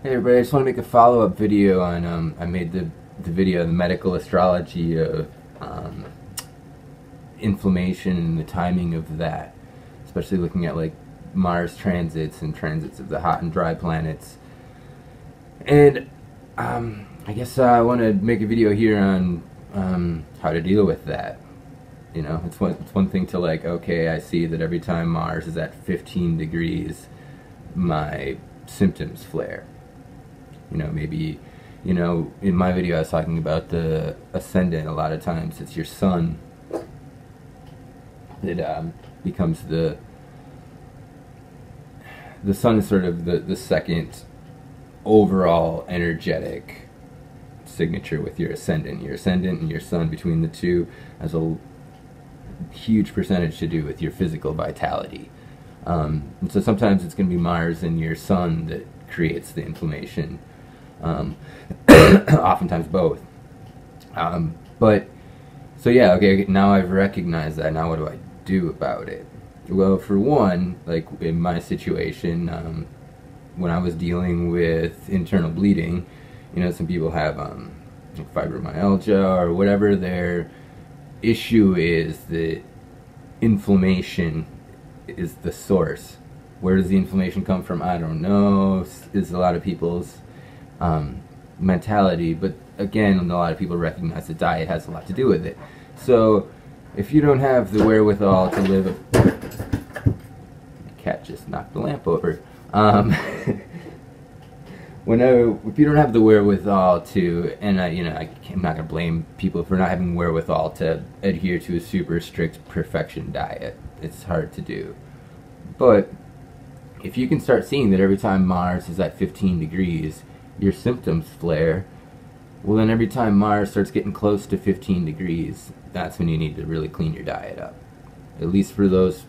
Hey everybody, I just want to make a follow-up video on, I made the video, the medical astrology of inflammation and the timing of that, especially looking at like Mars transits and transits of the hot and dry planets. And I guess I want to make a video here on how to deal with that. You know, it's one thing to like, okay, I see that every time Mars is at 15 degrees, my symptoms flare. You know, maybe, you know, in my video I was talking about the ascendant. A lot of times it's your sun that becomes the sun is sort of the second overall energetic signature with your ascendant. Your ascendant and your sun, between the two, has a huge percentage to do with your physical vitality. And so sometimes it's going to be Mars and your sun that creates the inflammation. Oftentimes both. But so yeah, okay, now I've recognized that. Now what do I do about it? Well, for one, like in my situation, when I was dealing with internal bleeding, you know, some people have fibromyalgia or whatever their issue is, that inflammation is the source. Where does the inflammation come from? I don't know. Is a lot of people's mentality, but again, a lot of people recognize that diet has a lot to do with it. So if you don't have the wherewithal to live the cat just knocked the lamp over. If you don't have the wherewithal to, and I'm not going to blame people for not having wherewithal to adhere to a super strict perfection diet. It's hard to do. But if you can start seeing that every time Mars is at 15 degrees, your symptoms flare, well then every time Mars starts getting close to 15 degrees, that's when you need to really clean your diet up. At least for those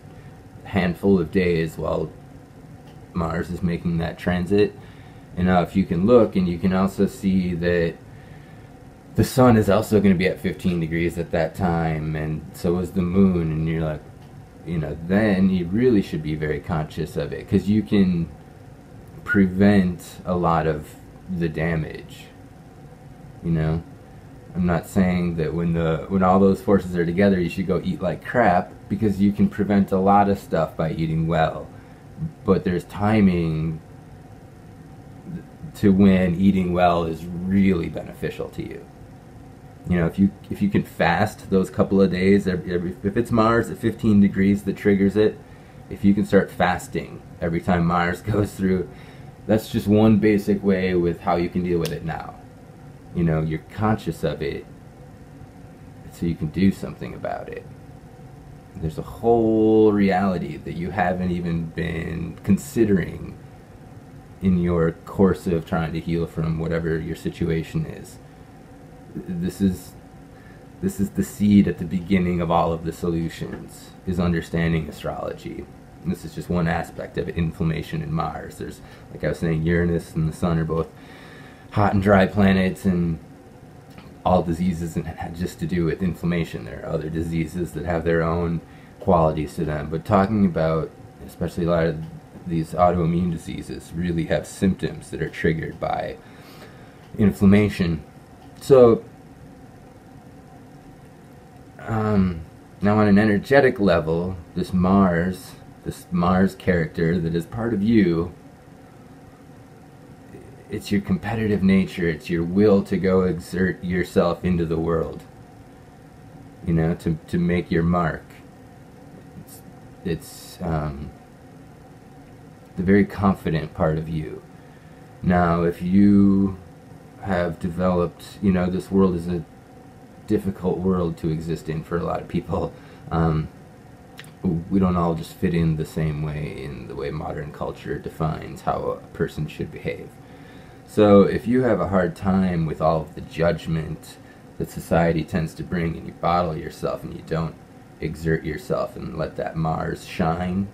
handful of days while Mars is making that transit. And now if you can look, and you can also see that the sun is also going to be at 15 degrees at that time, and so is the moon, and you're like, you know, then you really should be very conscious of it, because you can prevent a lot of the damage. You know, I'm not saying that when all those forces are together you should go eat like crap, because you can prevent a lot of stuff by eating well, but there's timing to when eating well is really beneficial to you. You know, if you can fast those couple of days, if it's Mars at 15 degrees that triggers it, if you can start fasting every time Mars goes through, that's just one basic way with how you can deal with it now. You know, you're conscious of it, so you can do something about it. There's a whole reality that you haven't even been considering in your course of trying to heal from whatever your situation is. This is the seed at the beginning of all of the solutions, is understanding astrology. And this is just one aspect of it, inflammation in Mars. There's, like I was saying, Uranus and the Sun are both hot and dry planets, and all diseases have just to do with inflammation. There are other diseases that have their own qualities to them, but talking about especially a lot of these autoimmune diseases really have symptoms that are triggered by inflammation. So now on an energetic level, this Mars character that is part of you, it's your competitive nature, it's your will to go exert yourself into the world, you know, to make your mark. It's the very confident part of you. Now, if you have developed, you know, this world is a difficult world to exist in for a lot of people. We don't all just fit in the same way in the way modern culture defines how a person should behave. So if you have a hard time with all of the judgment that society tends to bring, and you bottle yourself and you don't exert yourself and let that Mars shine,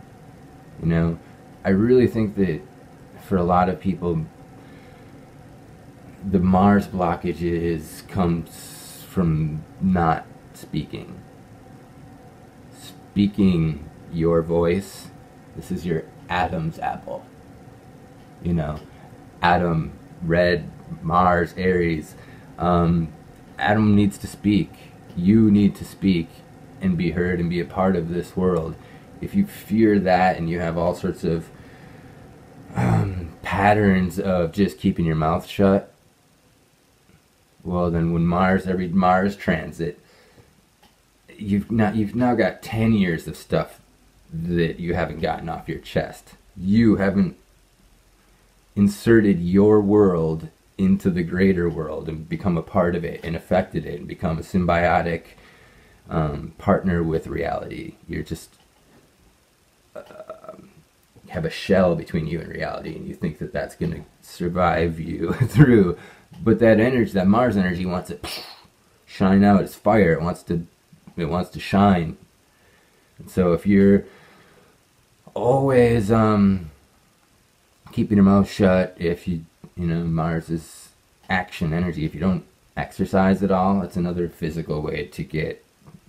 you know, I really think that for a lot of people the Mars blockages comes from not speaking. Speaking your voice, this is your Adam's apple. You know, Adam, red, Mars, Aries. Adam needs to speak. You need to speak and be heard and be a part of this world. If you fear that and you have all sorts of patterns of just keeping your mouth shut, well, then when every Mars transit, you've now got 10 years of stuff that you haven't gotten off your chest. You haven't inserted your world into the greater world and become a part of it and affected it and become a symbiotic partner with reality. You're just have a shell between you and reality, and you think that that's going to survive you through. But that energy, that Mars energy, wants to shine out. It's fire. It wants to shine. And so if you're always keeping your mouth shut, if you know, Mars is action energy. If you don't exercise at all, it's another physical way to get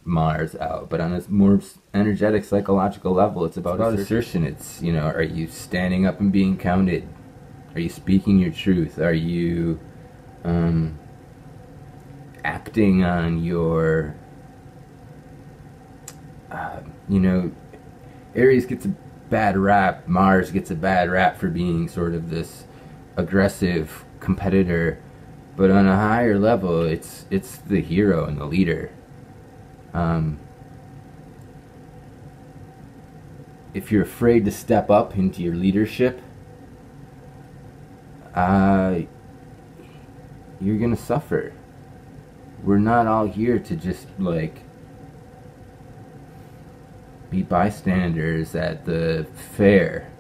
Mars out. But on a more energetic, psychological level, it's about assertion. It's, you know, are you standing up and being counted? Are you speaking your truth? Are you acting on your, you know, Aries gets a bad rap, Mars gets a bad rap for being sort of this aggressive competitor, but on a higher level, it's the hero and the leader. If you're afraid to step up into your leadership, you're gonna suffer. We're not all here to just like be bystanders at the fair,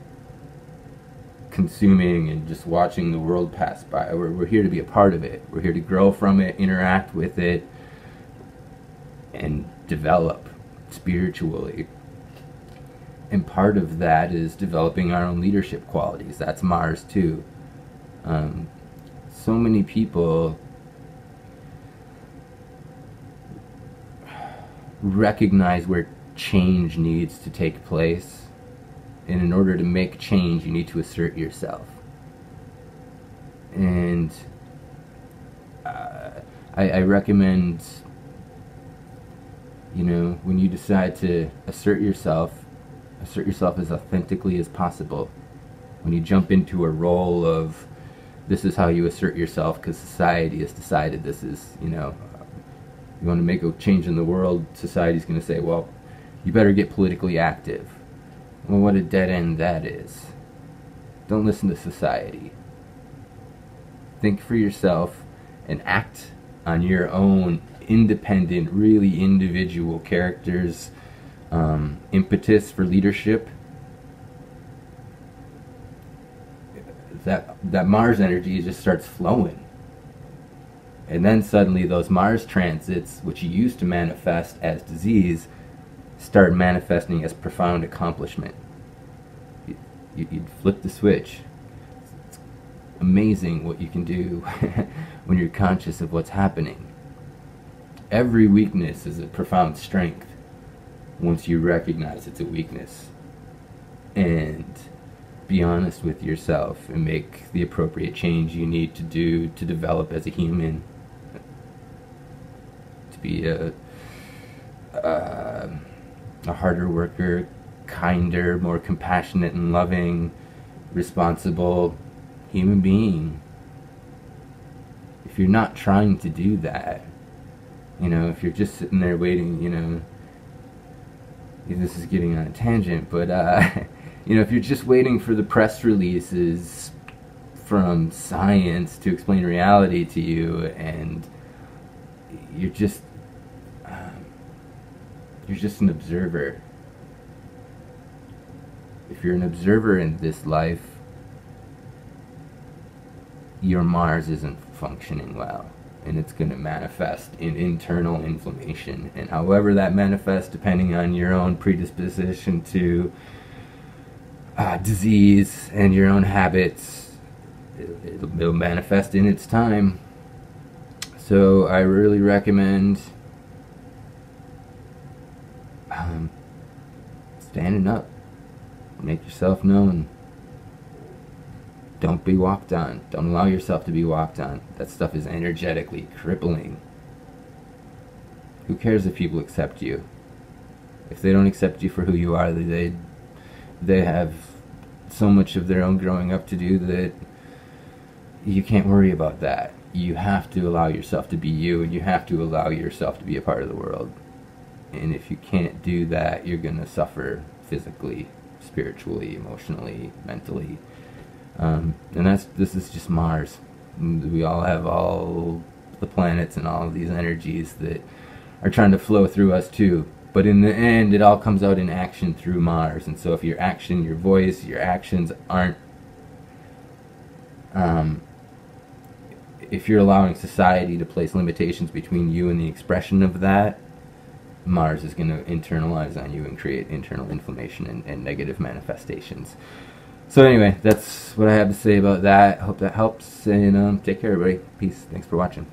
consuming and just watching the world pass by. We're here to be a part of it. We're here to grow from it, interact with it, and develop spiritually. And part of that is developing our own leadership qualities. That's Mars too. So many people recognize where change needs to take place, and in order to make change, you need to assert yourself. And I recommend, you know, when you decide to assert yourself as authentically as possible. When you jump into a role of, this is how you assert yourself because society has decided this is, you know, you want to make a change in the world, society's going to say, well, you better get politically active. Well, what a dead end that is. Don't listen to society. Think for yourself and act on your own independent, really individual characters, impetus for leadership. That Mars energy just starts flowing. And then suddenly those Mars transits, which you used to manifest as disease, start manifesting as profound accomplishment. You'd flip the switch. It's amazing what you can do when you're conscious of what's happening. Every weakness is a profound strength once you recognize it's a weakness. And be honest with yourself and make the appropriate change you need to do to develop as a human. To be a harder worker, kinder, more compassionate and loving, responsible human being. If you're not trying to do that, you know, if you're just sitting there waiting, you know, this is getting on a tangent, but you know, if you're just waiting for the press releases from science to explain reality to you, and you're just an observer. If you're an observer in this life, your Mars isn't functioning well, and it's going to manifest in internal inflammation. And however that manifests, depending on your own predisposition to disease and your own habits, it'll manifest in its time. So I really recommend standing up. Make yourself known. Don't be walked on. Don't allow yourself to be walked on. That stuff is energetically crippling. Who cares if people accept you? If they don't accept you for who you are, they have so much of their own growing up to do that you can't worry about that. You have to allow yourself to be you, and you have to allow yourself to be a part of the world. And if you can't do that, you're going to suffer physically, spiritually, emotionally, mentally. And this is just Mars. We all have all the planets and all of these energies that are trying to flow through us too. But in the end, it all comes out in action through Mars. And so if your action, your voice, your actions aren't, if you're allowing society to place limitations between you and the expression of that, Mars is going to internalize on you and create internal inflammation and negative manifestations. So anyway, that's what I have to say about that. Hope that helps, and take care, everybody. Peace. Thanks for watching.